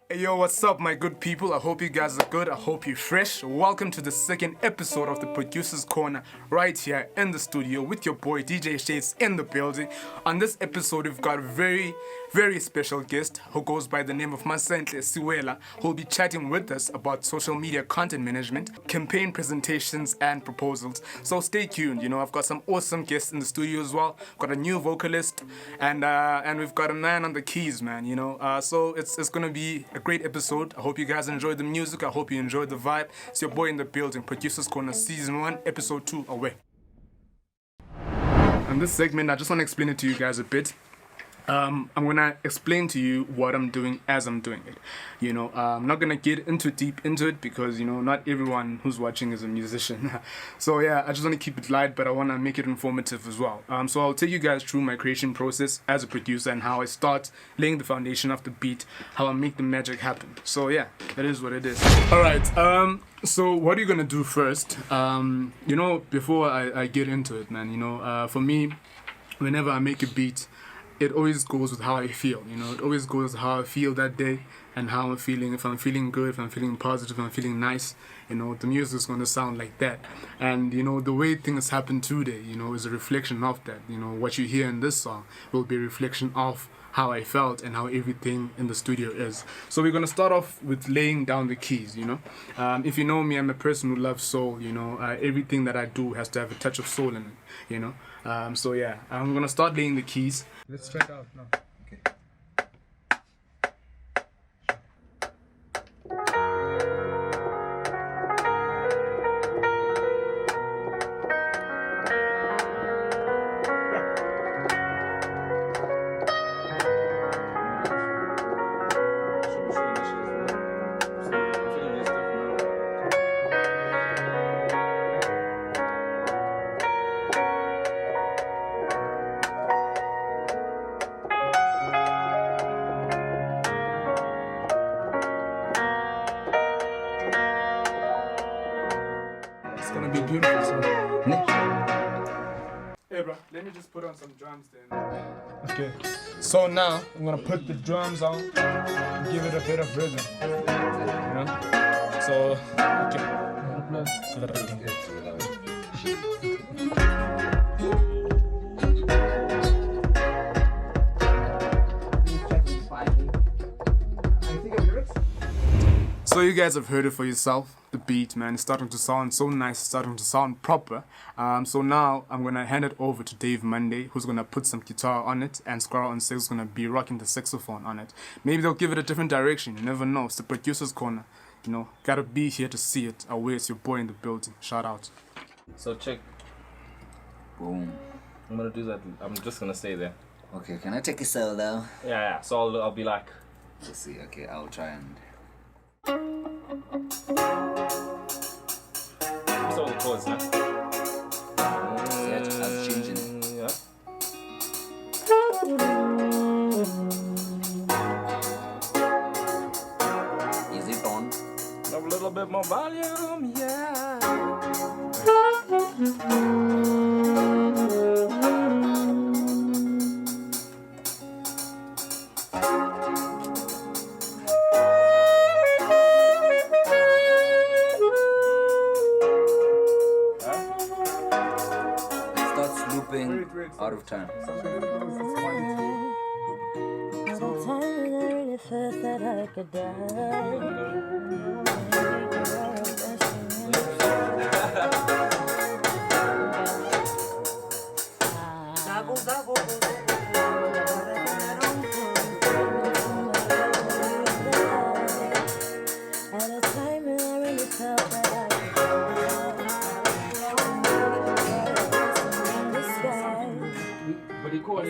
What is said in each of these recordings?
Hey yo, what's up my good people? I hope you guys are good. I hope you're fresh. Welcome to the second episode of the Producer's Corner right here in the studio with your boy DJ Shades in the building. On this episode we've got a very special guest who goes by the name of Masentle Theba, who will be chatting with us about social media content management, campaign presentations and proposals. So stay tuned, I've got some awesome guests in the studio as well. Got a new vocalist and we've got a man on the keys, man, so it's gonna be a great episode. I hope you guys enjoyed the music. I hope you enjoyed the vibe. It's your boy in the building, Producer's Corner Season 1, Episode 2 away. In this segment, I just want to explain it to you guys a bit. I'm going to explain to you what I'm doing as I'm doing it. I'm not going to get deep into it because, not everyone who's watching is a musician. So yeah, I just want to keep it light, but I want to make it informative as well. So I'll take you guys through my creation process as a producer and how I start laying the foundation of the beat, how I make the magic happen. So yeah, that is what it is. Alright, so what are you going to do first? Before I get into it, man, for me, whenever I make a beat, it always goes with how I feel, It always goes with how I feel that day and how I'm feeling. If I'm feeling good, if I'm feeling positive, if I'm feeling nice, the music is going to sound like that. And, the way things happen today, is a reflection of that. What you hear in this song will be a reflection of how I felt and how everything in the studio is. So we're going to start off with laying down the keys, If you know me, I'm a person who loves soul, Everything that I do has to have a touch of soul in it, So yeah, I'm going to start laying the keys. Let's try it out now. Okay. Gonna be beautiful. So. Hey bro, let me just put on some drums then. Okay. So now I'm gonna put the drums on and give it a bit of rhythm. So So you guys have heard it for yourself. The beat, man, is starting to sound so nice, starting to sound proper. So now I'm gonna hand it over to Dave Monday, who's gonna put some guitar on it, and Squirrel on Six is gonna be rocking the saxophone on it. Maybe they'll give it a different direction. You never know. It's the Producer's Corner. Gotta be here to see it. Away, it's your boy in the building. Shout out. So check. Boom. I'm gonna do that. I'm just gonna stay there. Okay, can I take a solo? Yeah. So I'll be like. Let's see. Okay, I'll try and. So the chords now. Set as changing. Yeah. Easy tone. A little bit more volume, yeah. Out of time.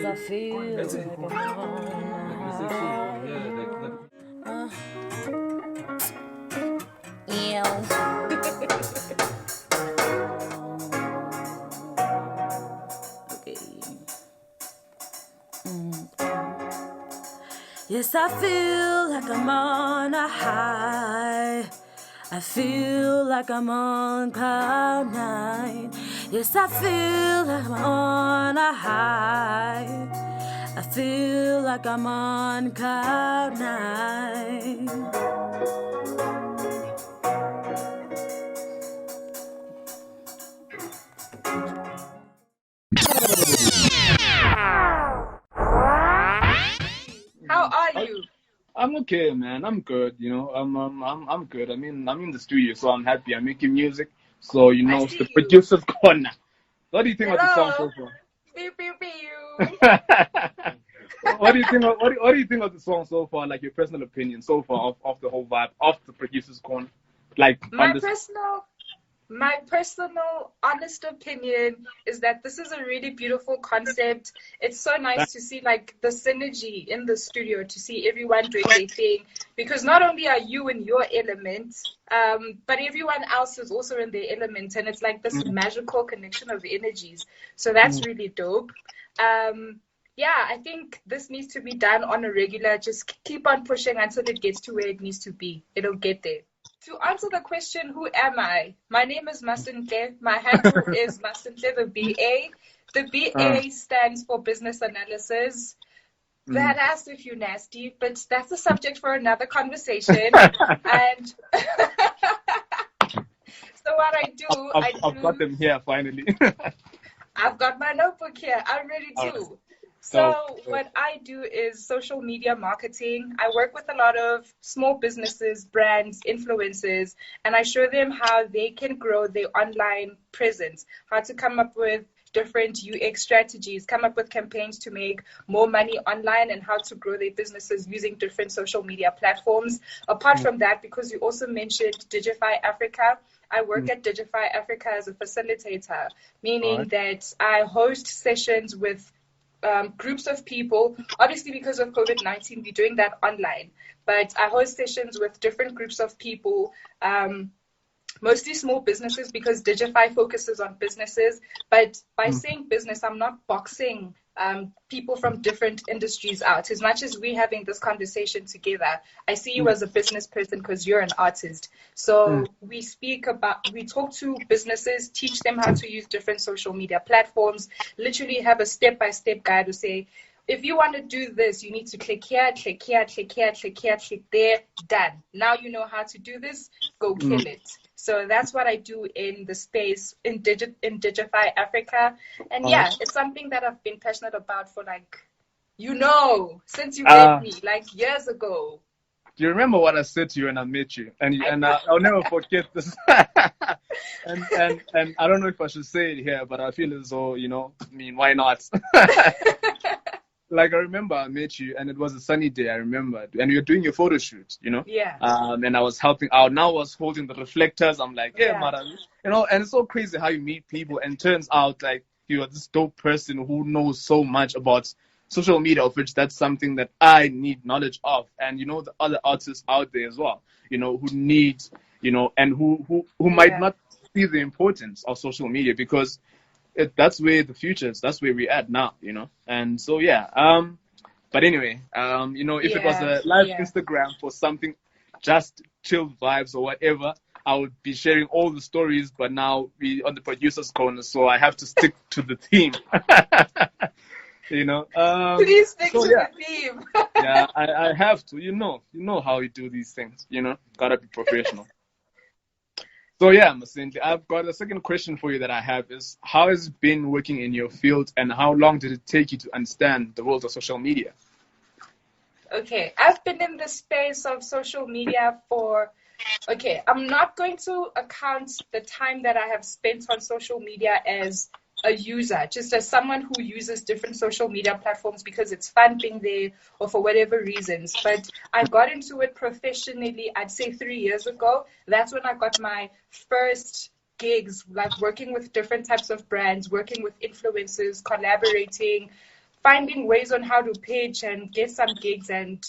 I feel like Okay. Yes, I feel like I'm on a high. I feel like I'm on cloud nine. Yes, I feel like I'm on a high. I feel like I'm on cloud nine. How are you? I'm okay, man. I'm good. I'm good. I mean, I'm in the studio, so I'm happy. I'm making music, so I it's the see you. producer's corner. What do you think of the song Hello. so far? Pew, pew, pew. What do you think? What do you think of the song so far? Like your personal opinion so far of the whole vibe of the producer's corner, like on My this. personal honest opinion is that this is a really beautiful concept. It's so nice to see like the synergy in the studio, to see everyone doing their thing, because not only are you in your element, but everyone else is also in their element, and it's like this magical connection of energies. So that's really dope. Yeah, I think this needs to be done on a regular. Just keep on pushing until it gets to where it needs to be. It'll get there. To answer the question, who am I? My name is Masentle. My handle is Masentle the BA. The BA stands for Business Analysis. That asked if you're nasty, but that's a subject for another conversation. And so what I do, I've got them here finally. I've got my notebook here. I'm ready too. So what I do is social media marketing. I work with a lot of small businesses, brands, influencers, and I show them how they can grow their online presence, how to come up with different UX strategies, come up with campaigns to make more money online, and how to grow their businesses using different social media platforms. Apart from that, because you also mentioned Digify Africa, I work at Digify Africa as a facilitator, meaning that I host sessions with groups of people. Obviously, because of COVID-19, we're doing that online. But I host sessions with different groups of people, mostly small businesses, because Digify focuses on businesses. But by saying business, I'm not boxing people from different industries out. As much as we're having this conversation together, I see you as a business person because you're an artist. So we talk to businesses, teach them how to use different social media platforms, literally have a step-by-step guide to say, if you want to do this, you need to click here, click here, click here, click here, click there, done. Now you know how to do this, go kill it. So that's what I do in the space in Digify Africa. And yeah, it's something that I've been passionate about for since you met me, years ago. Do you remember what I said to you when I met you? And I'll never forget this. and I don't know if I should say it here, but I feel as though, why not? Like, I remember I met you, and it was a sunny day, I remember. And you were doing your photo shoot, Yeah. And I was helping out. Now I was holding the reflectors. I'm like, yeah, Mara. And it's so crazy how you meet people, and turns out, like, you are this dope person who knows so much about social media, of which that's something that I need knowledge of. And, the other artists out there as well, who need, and who might not see the importance of social media, because that's where the future is. That's where we're at now, And so, yeah. But anyway, if it was a live Instagram for something, just chill vibes or whatever, I would be sharing all the stories. But now we on the producer's corner, so I have to stick to the theme. Please stick to the theme. Yeah, I have to. You know how we do these things. Gotta be professional. So yeah, Masentle, I've got a second question for you that I have is, how has it been working in your field, and how long did it take you to understand the world of social media? Okay, I've been in the space of social media I'm not going to account the time that I have spent on social media as a user, just as someone who uses different social media platforms because it's fun being there or for whatever reasons. But I got into it professionally, I'd say 3 years ago. That's when I got my first gigs, like working with different types of brands, working with influencers, collaborating, finding ways on how to pitch and get some gigs, and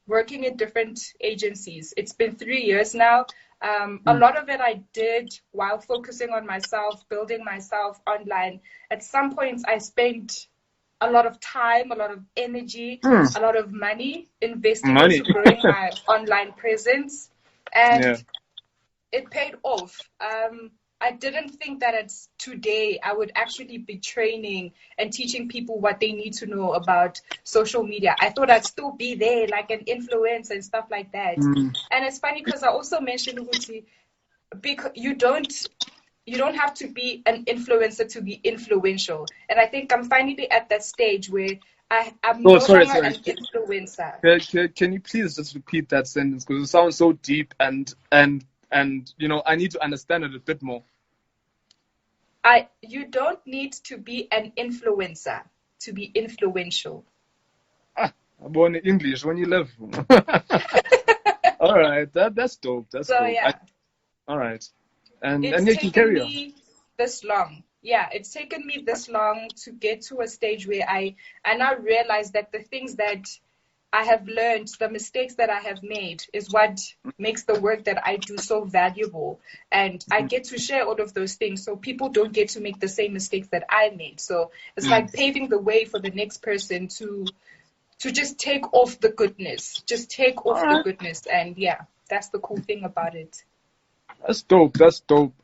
working in different agencies. It's been 3 years now. A lot of it I did while focusing on myself, building myself online. At some points, I spent a lot of time, a lot of energy, a lot of money investing into growing my online presence. And it paid off. I didn't think that it's today I would actually be training and teaching people what they need to know about social media. I thought I'd still be there like an influencer and stuff like that. And it's funny because I also mentioned Uguti, because you don't have to be an influencer to be influential. And I think I'm finally at that stage where I'm no longer an influencer. Can you please just repeat that sentence, because it sounds so deep and you know, I need to understand it a bit more. You don't need to be an influencer to be influential. I'm born in English when you live. All right, that's dope. That's so dope. Yeah. All right, and it's you can carry on. This long. Yeah, it's taken me this long to get to a stage where I now realize that the things that I have learned, the mistakes that I have made, is what makes the work that I do so valuable. And I get to share all of those things so people don't get to make the same mistakes that I made. So it's like paving the way for the next person to just take off the goodness. Just take off the goodness. And yeah, that's the cool thing about it. That's dope. That's dope.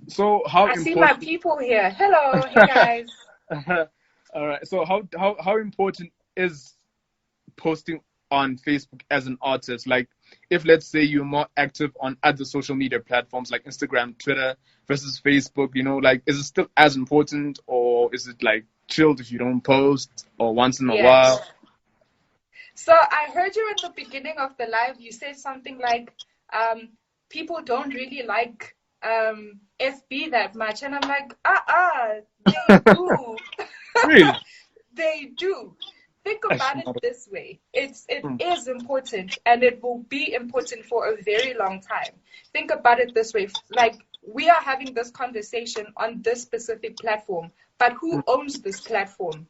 So how I see my people here. Hello, hey guys. All right. So how important is posting on Facebook as an artist? Like, if let's say you're more active on other social media platforms like Instagram, Twitter versus Facebook, you know, like, is it still as important, or is it like chilled if you don't post or once in a while? So I heard you at the beginning of the live, you said something like, people don't really like FB that much. And I'm like, they do. Really? They do. Think about it this way. It is important, and it will be important for a very long time. Think about it this way. Like, we are having this conversation on this specific platform, but who owns this platform?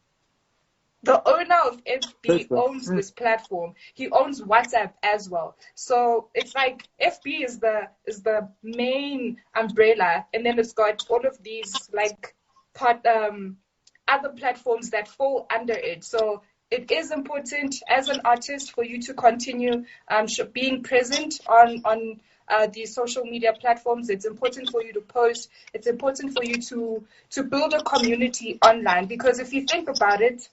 The owner of FB owns this platform. He owns WhatsApp as well. So it's like FB is the main umbrella, and then it's got all of these like other platforms that fall under it. So it is important as an artist for you to continue being present on these social media platforms. It's important for you to post. It's important for you to build a community online, because if you think about it,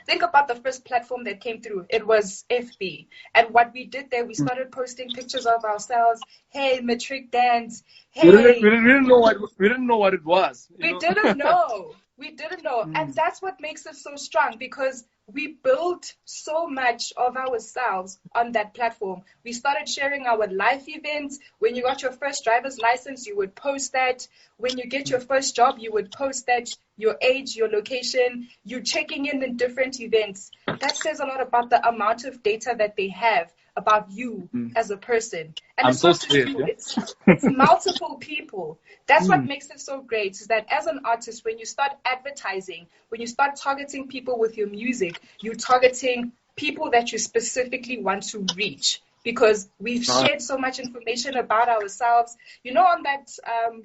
think about the first platform that came through. It was FB. And what we did there, we started posting pictures of ourselves. Hey, matric dance. Hey. We didn't know what it was. We didn't know. We didn't know. And that's what makes it so strong, because we built so much of ourselves on that platform. We started sharing our life events. When you got your first driver's license, you would post that. When you get your first job, you would post that, your age, your location, you checking in different events. That says a lot about the amount of data that they have about you as a person. And it's not just you, it's multiple people. That's what makes it so great, is that as an artist, when you start advertising, when you start targeting people with your music, you're targeting people that you specifically want to reach, because we've shared so much information about ourselves. You know, on that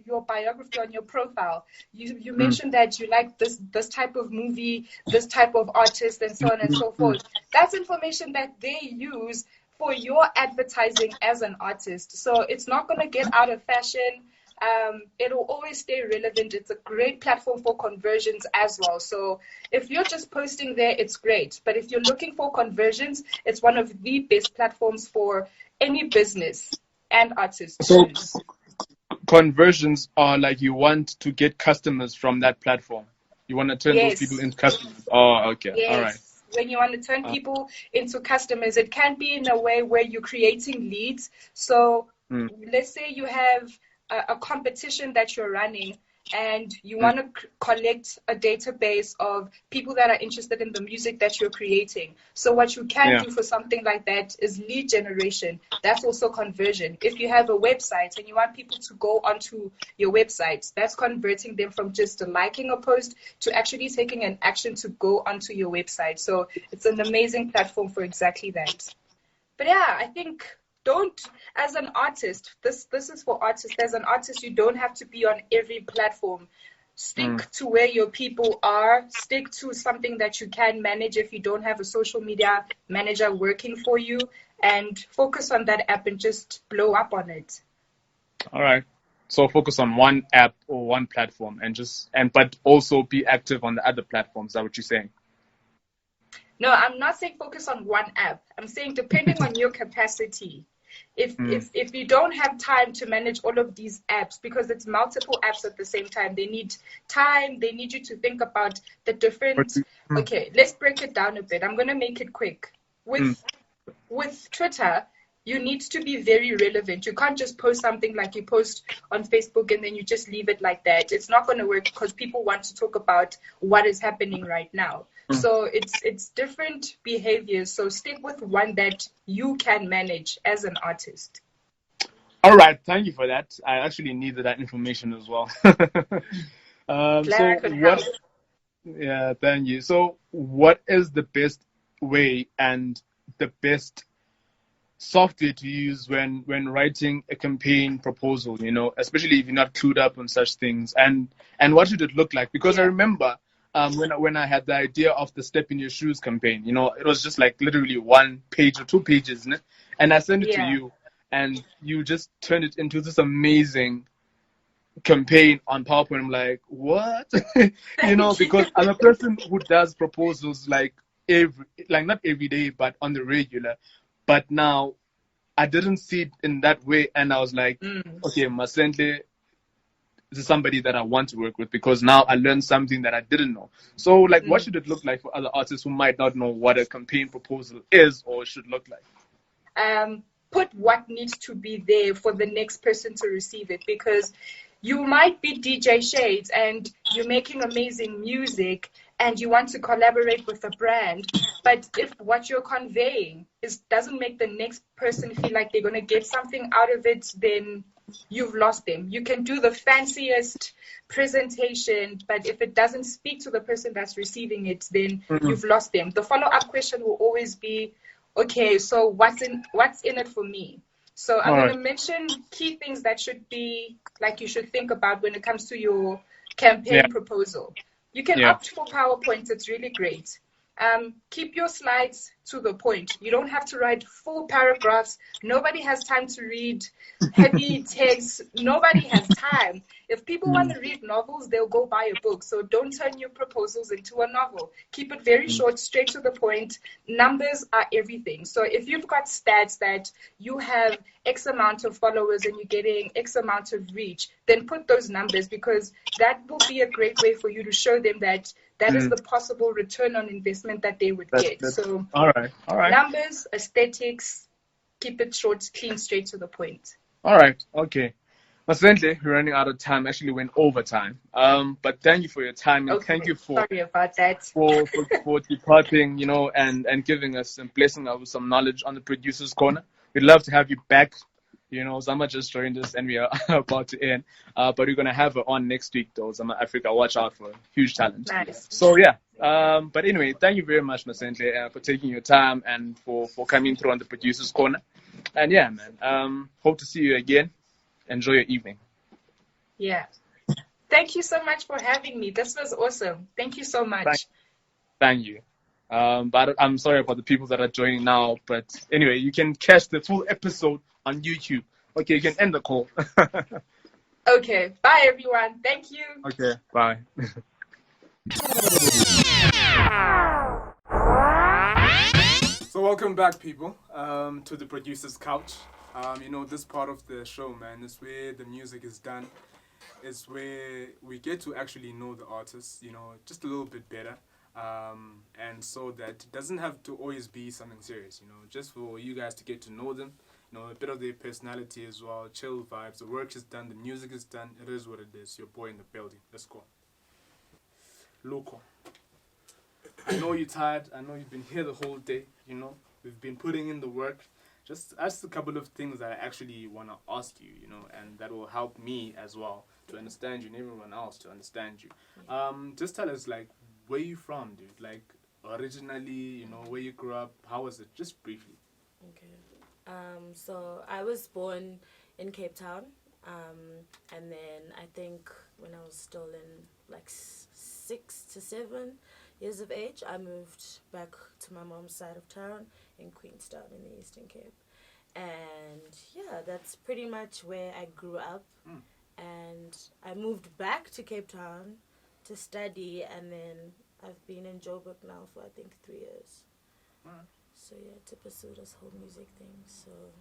your biography on your profile, you mentioned that you like this type of movie, this type of artist, and so on and so forth. That's information that they use for your advertising as an artist. So it's not going to get out of fashion. It will always stay relevant. It's a great platform for conversions as well. So if you're just posting there, it's great. But if you're looking for conversions, it's one of the best platforms for any business and artist. So conversions are like, you want to get customers from that platform. You want to turn those people into customers. Oh, okay. Yes. All right. When you want to turn people into customers, it can be in a way where you're creating leads. So let's say you have a competition that you're running, and you want to collect a database of people that are interested in the music that you're creating. So what you can do for something like that is lead generation. That's also conversion. If you have a website and you want people to go onto your website, that's converting them from just liking a post to actually taking an action to go onto your website. So it's an amazing platform for exactly that. But yeah, I think as an artist, this is for artists. As an artist, you don't have to be on every platform. Stick to where your people are. Stick to something that you can manage if you don't have a social media manager working for you, and focus on that app and just blow up on it. All right. So focus on one app or one platform, but also be active on the other platforms. Is that what you're saying? No, I'm not saying focus on one app. I'm saying depending on your capacity. If you don't have time to manage all of these apps, because it's multiple apps at the same time, they need time. They need you to think about the different. Okay, let's break it down a bit. I'm gonna make it quick. With Twitter, you need to be very relevant. You can't just post something like you post on Facebook and then you just leave it like that. It's not going to work because people want to talk about what is happening right now. So it's different behaviors. So stick with one that you can manage as an artist. All right, thank you for that. I actually needed that information as well. Glad I could help. Yeah, thank you. So what is the best way and the best software to use when writing a campaign proposal, especially if you're not clued up on such things, and what should it look like? Because I remember when I had the idea of the Step in Your Shoes campaign, it was just like literally 1 page or 2 pages, and I sent it to you, and you just turned it into this amazing campaign on PowerPoint. I'm like, what? Because I'm a person who does proposals like not every day, but on the regular. But now I didn't see it in that way, and I was like, okay, Masentle is somebody that I want to work with, because now I learned something that I didn't know. So, what should it look like for other artists who might not know what a campaign proposal is or should look like? Put what needs to be there for the next person to receive it, because you might be DJ Shades and you're making amazing music and you want to collaborate with a brand, but if what you're conveying doesn't make the next person feel like they're going to get something out of it, then you've lost them. You can do the fanciest presentation, but if it doesn't speak to the person that's receiving it, then you've lost them. The follow-up question will always be, okay, so what's in it for me? So I'm going to mention key things that should be, you should think about when it comes to your campaign proposal. You can opt for PowerPoint. It's really great. Keep your slides to the point. You don't have to write full paragraphs. Nobody has time to read heavy text. Nobody has time. If people want to read novels, they'll go buy a book. So don't turn your proposals into a novel. Keep it very short, straight to the point. Numbers are everything. So if you've got stats that you have X amount of followers and you're getting X amount of reach, then put those numbers, because that will be a great way for you to show them that is the possible return on investment that they would get. So all right. Numbers, aesthetics, keep it short, clean, straight to the point. All right. Okay. Masentle, we're running out of time. Actually went over time. But thank you for your time, and thank you sorry about that. for departing, and giving us and blessing us with some knowledge on the Producers Corner. We'd love to have you back. Zama just joined us and we are about to end. But we're gonna have her on next week though. Zama Africa, watch out for huge talent. Nice. So yeah. But anyway, thank you very much, Masentle, for taking your time and for coming through on the Producers Corner. And yeah, man. Hope to see you again. Enjoy your evening. Yeah. Thank you so much for having me. This was awesome. Thank you so much. Thank you. But I'm sorry about the people that are joining now. But anyway, you can catch the full episode on YouTube. Okay, you can end the call. Okay. Bye, everyone. Thank you. Okay. Bye. So welcome back, people, to the Producer's Couch. This part of the show, man, is where the music is done. It's where we get to actually know the artists, just a little bit better. And so that it doesn't have to always be something serious, just for you guys to get to know them, a bit of their personality as well, chill vibes. The work is done, the music is done, it is what it is. Your boy in the building. Let's go. Loco. I know you're tired. I know you've been here the whole day, We've been putting in the work. Just ask a couple of things that I actually want to ask you, and that will help me as well to understand you and everyone else to understand you. Just tell us, where you from, dude? Originally, where you grew up. How was it? Just briefly. Okay. So I was born in Cape Town, and then I think when I was still in 6 to 7 years of age, I moved back to my mom's side of town in Queenstown in the Eastern Cape. And yeah, that's pretty much where I grew up. and I moved back to Cape Town to study, and then I've been in Joburg now for I think 3 years. Alright. So yeah, to pursue this whole music thing. So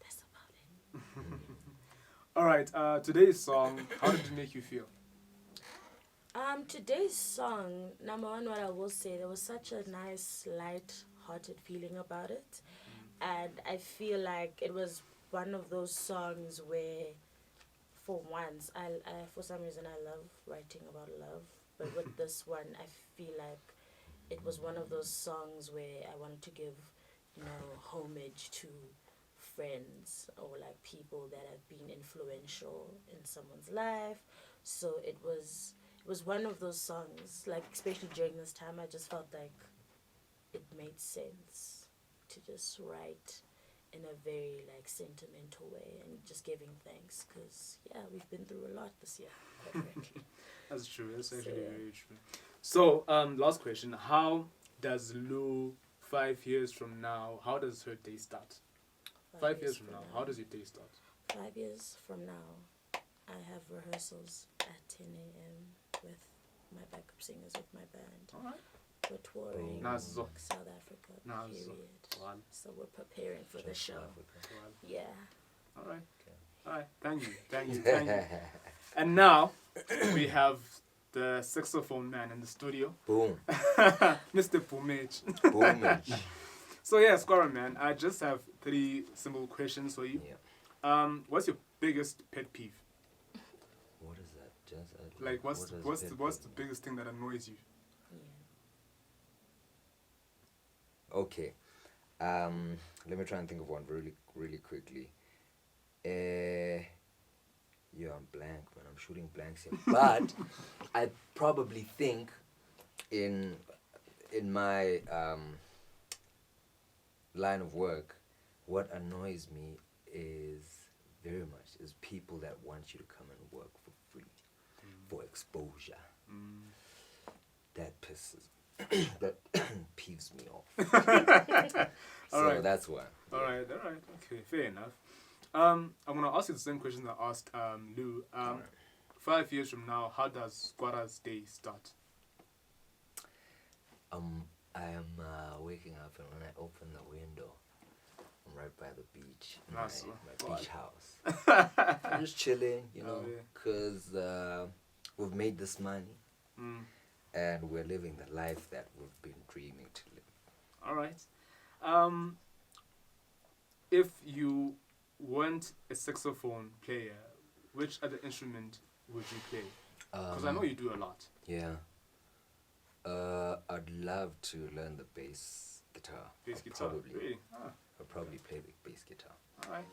that's about it. All right. Today's song. How did it make you feel? Today's song, number one, what I will say, there was such a nice, light-hearted feeling about it, and I feel like it was one of those songs where, for once, I for some reason I love writing about love, but with this one, I feel like it was one of those songs where I wanted to give, homage to friends or like people that have been influential in someone's life. So it was one of those songs, like especially during this time, I just felt like it made sense to just write in a very like sentimental way and just giving thanks, because we've been through a lot this year, quite frankly. That's true. That's actually very true. So, last question. How does Lou, 5 years from now, how does her day start? 5 years from now, how does your day start? 5 years from now, I have rehearsals at 10 a.m. with my backup singers with my band. All right. We're touring South Africa, period. So we're preparing for the show. Yeah. All right. All right. Thank you. And now, we have the saxophone man in the studio. Boom. Mr. Boomage. Boomage. So yeah, Scorer man, I just have 3 simple questions for you. Yeah. What's your biggest pet peeve? What is that? Just Like what's the biggest thing that annoys you? Okay. Let me try and think of one really quickly. I'm blank, man. I'm shooting blanks here. But I probably think in my line of work, what annoys me very much is people that want you to come and work for free, for exposure. That that peeves me off. So right. that's why. All right. Okay, fair enough. I'm gonna ask you the same question I asked Lou. 5 years from now, how does Squatta's day start? I am waking up, and when I open the window, I'm right by the beach, Nice. my beach house. I'm just chilling, because we've made this money, and we're living the life that we've been dreaming to live. All right. If you weren't a saxophone player, which other instrument would you play? Because I know you do a lot. Yeah. I'd love to learn the bass guitar. Bass guitar? Really? I'll probably play the bass guitar. All right.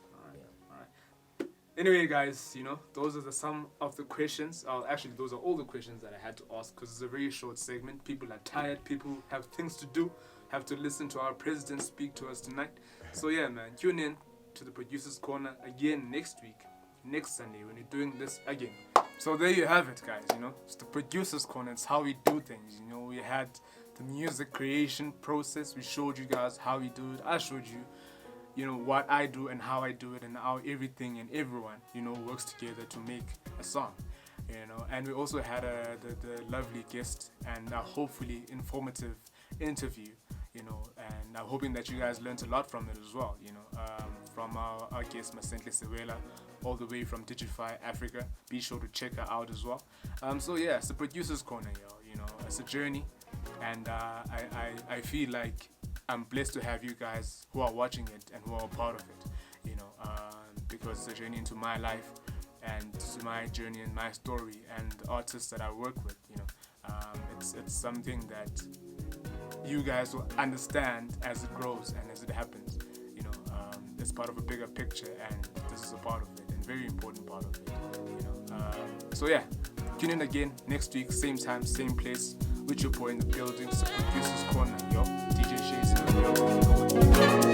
Anyway, guys, those are some of the questions. Actually, those are all the questions that I had to ask, because it's a very short segment. People are tired. People have things to do. Have to listen to our president speak to us tonight. So yeah, man, tune in to the Producer's Corner again next week, next Sunday, when we're doing this again. So there you have it, guys. It's the Producer's Corner. It's how we do things. We had the music creation process. We showed you guys how we do it. I showed you, what I do and how I do it, and how everything and everyone, works together to make a song. And we also had the lovely guest and a hopefully informative interview, and I'm hoping that you guys learned a lot from it as well, from our guest Masentle Theba, all the way from Digify Africa. Be sure to check her out as well. So yeah, it's the Producer's Corner, it's a journey, and I feel like I'm blessed to have you guys who are watching it and who are a part of it, because it's a journey into my life, and to my journey and my story, and the artists that I work with, it's something that you guys will understand as it grows and as it happens. It's part of a bigger picture, and this is a part of it, and very important part of it. So yeah, tune in again next week, same time, same place, with your boy in the building. It's the Producer's Corner, yo. DJ Shay's in the building.